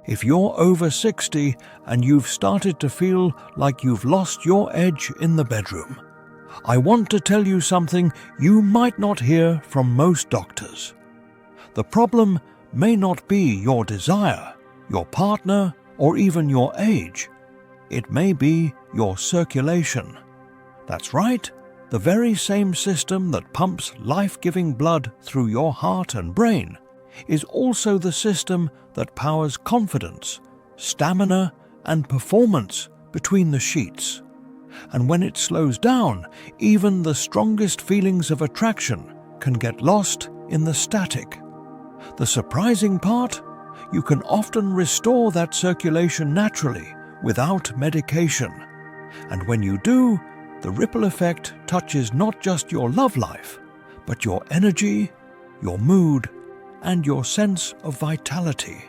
If you're over 60 and you've started to feel like you've lost your edge in the bedroom, I want to tell you something you might not hear from most doctors. The problem may not be your desire, your partner, or even your age. It may be your circulation. That's right, the very same system that pumps life-giving blood through your heart and brain is also the system that powers confidence, stamina, and performance between the sheets. And when it slows down, even the strongest feelings of attraction can get lost in the static. The surprising part? You can often restore that circulation naturally, without medication. And when you do, the ripple effect touches not just your love life, but your energy, your mood, and your sense of vitality.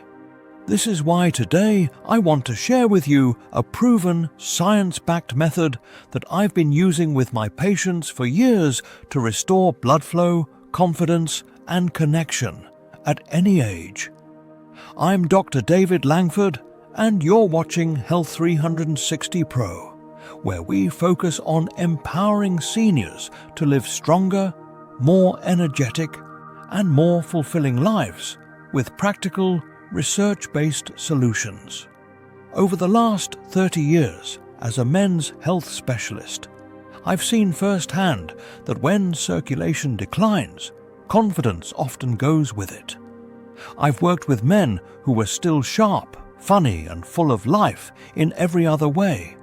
This is why today I want to share with you a proven, science-backed method that I've been using with my patients for years to restore blood flow, confidence, and connection at any age. I'm Dr. David Langford, and you're watching Health 360 Pro, where we focus on empowering seniors to live stronger, more energetic, and more fulfilling lives with practical, research-based solutions. Over the last 30 years, as a men's health specialist, I've seen firsthand that when circulation declines, confidence often goes with it. I've worked with men who were still sharp, funny, and full of life in every other way,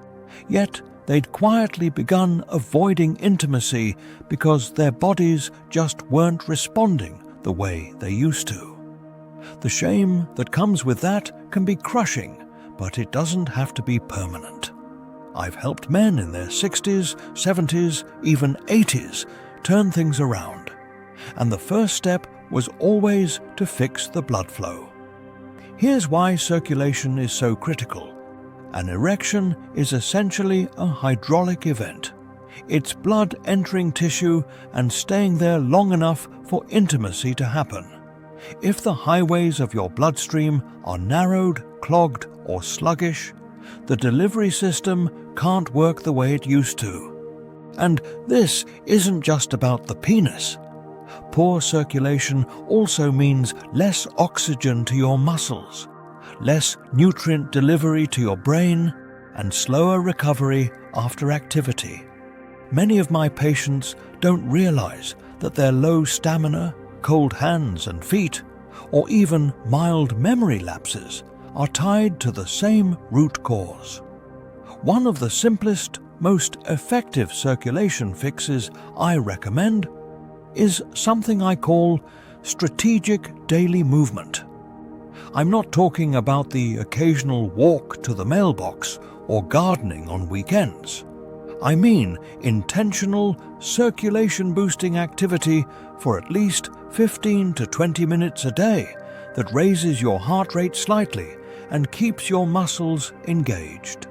yet they'd quietly begun avoiding intimacy because their bodies just weren't responding the way they used to. The shame that comes with that can be crushing, but it doesn't have to be permanent. I've helped men in their 60s, 70s, even 80s turn things around. And the first step was always to fix the blood flow. Here's why circulation is so critical. An erection is essentially a hydraulic event. It's blood entering tissue and staying there long enough for intimacy to happen. If the highways of your bloodstream are narrowed, clogged, or sluggish, the delivery system can't work the way it used to. And this isn't just about the penis. Poor circulation also means less oxygen to your muscles, less nutrient delivery to your brain, and slower recovery after activity. Many of my patients don't realize that their low stamina, cold hands and feet, or even mild memory lapses are tied to the same root cause. One of the simplest, most effective circulation fixes I recommend is something I call strategic daily movement. I'm not talking about the occasional walk to the mailbox or gardening on weekends. I mean intentional circulation-boosting activity for at least 15 to 20 minutes a day that raises your heart rate slightly and keeps your muscles engaged.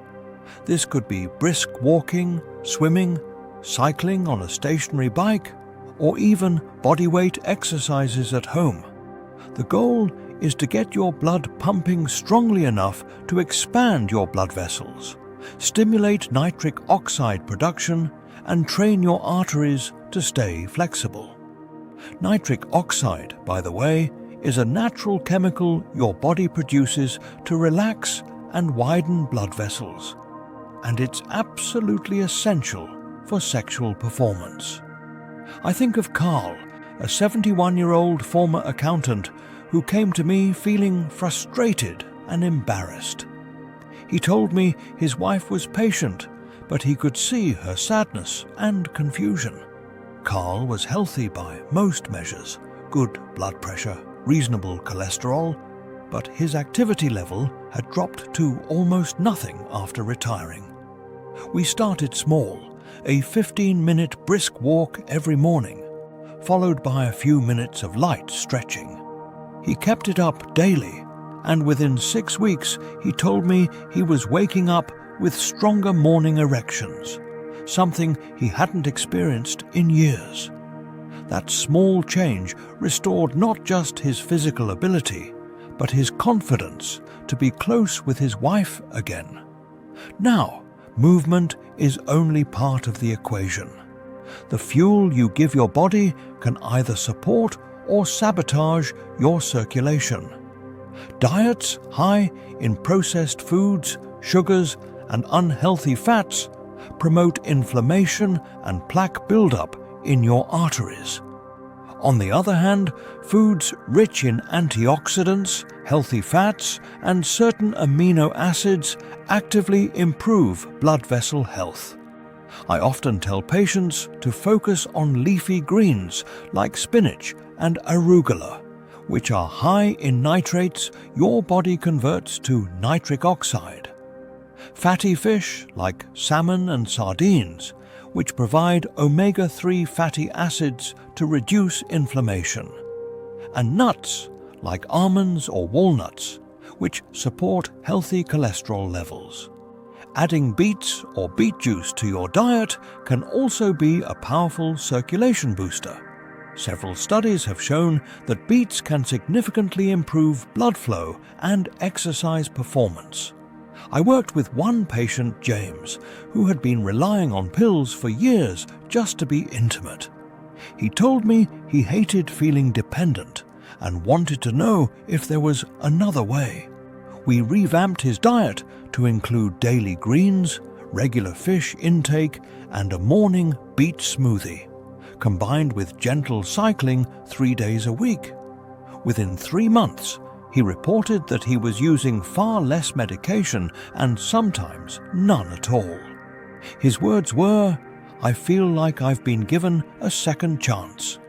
This could be brisk walking, swimming, cycling on a stationary bike, or even bodyweight exercises at home. The goal is to get your blood pumping strongly enough to expand your blood vessels, stimulate nitric oxide production, and train your arteries to stay flexible. Nitric oxide, by the way, is a natural chemical your body produces to relax and widen blood vessels, and it's absolutely essential for sexual performance. I think of Carl, a 71-year-old former accountant who came to me feeling frustrated and embarrassed. He told me his wife was patient, but he could see her sadness and confusion. Carl was healthy by most measures, good blood pressure, reasonable cholesterol, but his activity level had dropped to almost nothing after retiring. We started small, a 15-minute brisk walk every morning, followed by a few minutes of light stretching. He kept it up daily, and within 6 weeks he told me he was waking up with stronger morning erections, something he hadn't experienced in years. That small change restored not just his physical ability, but his confidence to be close with his wife again. Now, movement is only part of the equation. The fuel you give your body can either support or sabotage your circulation. Diets high in processed foods, sugars, and unhealthy fats promote inflammation and plaque buildup in your arteries. On the other hand, foods rich in antioxidants, healthy fats, and certain amino acids actively improve blood vessel health. I often tell patients to focus on leafy greens like spinach and arugula, which are high in nitrates your body converts to nitric oxide. Fatty fish like salmon and sardines, which provide omega-3 fatty acids to reduce inflammation. And nuts like almonds or walnuts, which support healthy cholesterol levels. Adding beets or beet juice to your diet can also be a powerful circulation booster. Several studies have shown that beets can significantly improve blood flow and exercise performance. I worked with one patient, James, who had been relying on pills for years just to be intimate. He told me he hated feeling dependent and wanted to know if there was another way. We revamped his diet to include daily greens, regular fish intake, and a morning beet smoothie, combined with gentle cycling 3 days a week. Within 3 months, he reported that he was using far less medication and sometimes none at all. His words were, "I feel like I've been given a second chance."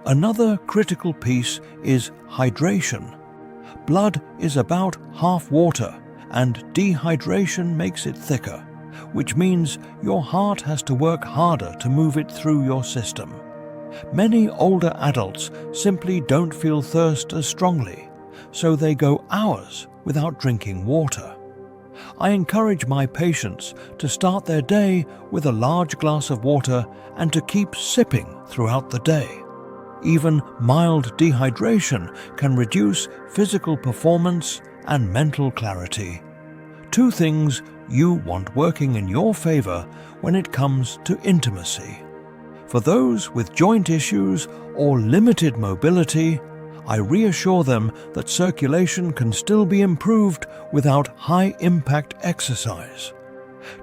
Another critical piece is hydration. Blood is about half water, and dehydration makes it thicker, which means your heart has to work harder to move it through your system. Many older adults simply don't feel thirst as strongly, so they go hours without drinking water. I encourage my patients to start their day with a large glass of water and to keep sipping throughout the day. Even mild dehydration can reduce physical performance and mental clarity. 2 things you want working in your favor when it comes to intimacy. For those with joint issues or limited mobility, I reassure them that circulation can still be improved without high-impact exercise.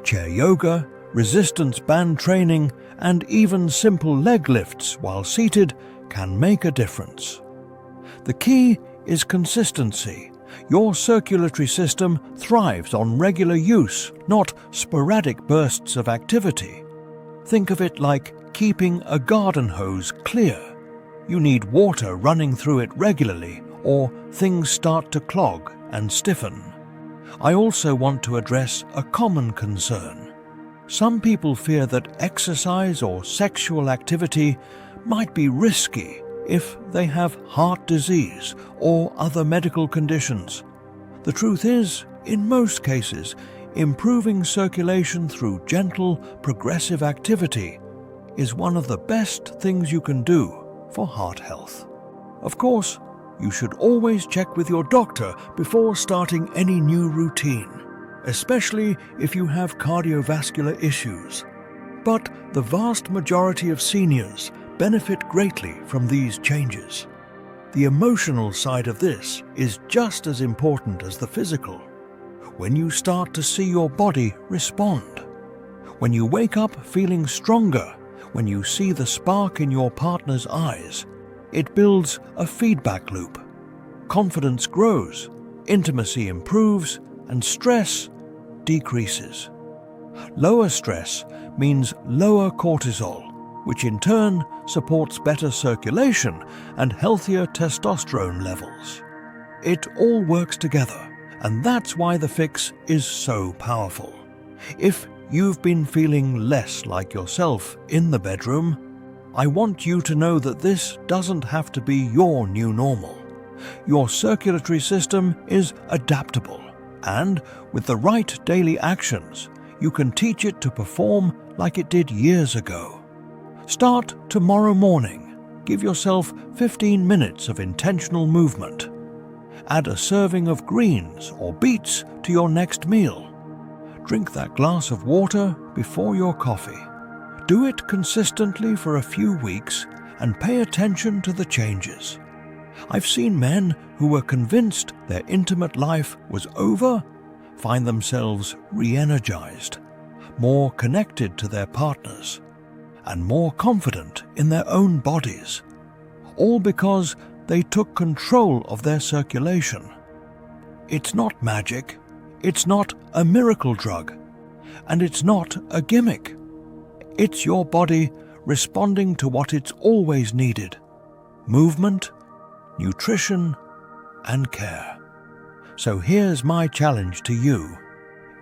Chair yoga, resistance band training, and even simple leg lifts while seated can make a difference. The key is consistency. Your circulatory system thrives on regular use, not sporadic bursts of activity. Think of it like keeping a garden hose clear. You need water running through it regularly, or things start to clog and stiffen. I also want to address a common concern. Some people fear that exercise or sexual activity might be risky if they have heart disease or other medical conditions. The truth is, in most cases, improving circulation through gentle, progressive activity is one of the best things you can do for heart health. Of course, you should always check with your doctor before starting any new routine, especially if you have cardiovascular issues. But the vast majority of seniors benefit greatly from these changes. The emotional side of this is just as important as the physical. When you start to see your body respond, when you wake up feeling stronger, when you see the spark in your partner's eyes, it builds a feedback loop. Confidence grows, intimacy improves, and stress decreases. Lower stress means lower cortisol, which in turn supports better circulation and healthier testosterone levels. It all works together, and that's why the fix is so powerful. If you've been feeling less like yourself in the bedroom, I want you to know that this doesn't have to be your new normal. Your circulatory system is adaptable, and with the right daily actions, you can teach it to perform like it did years ago. Start tomorrow morning. Give yourself 15 minutes of intentional movement. Add a serving of greens or beets to your next meal. Drink that glass of water before your coffee. Do it consistently for a few weeks and pay attention to the changes. I've seen men who were convinced their intimate life was over find themselves re-energized, more connected to their partners, and more confident in their own bodies, all because they took control of their circulation. It's not magic, it's not a miracle drug, and it's not a gimmick. It's your body responding to what it's always needed: movement, nutrition, and care. So here's my challenge to you.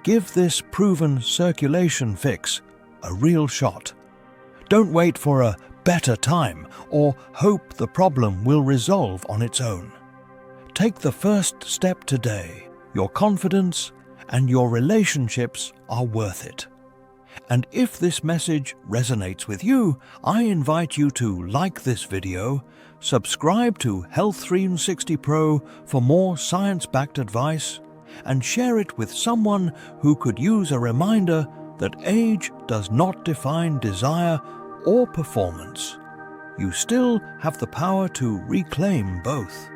Give this proven circulation fix a real shot. Don't wait for a better time or hope the problem will resolve on its own. Take the first step today. Your confidence and your relationships are worth it. And if this message resonates with you, I invite you to like this video, subscribe to Health 360 Pro for more science-backed advice, and share it with someone who could use a reminder that age does not define desire or performance. You still have the power to reclaim both.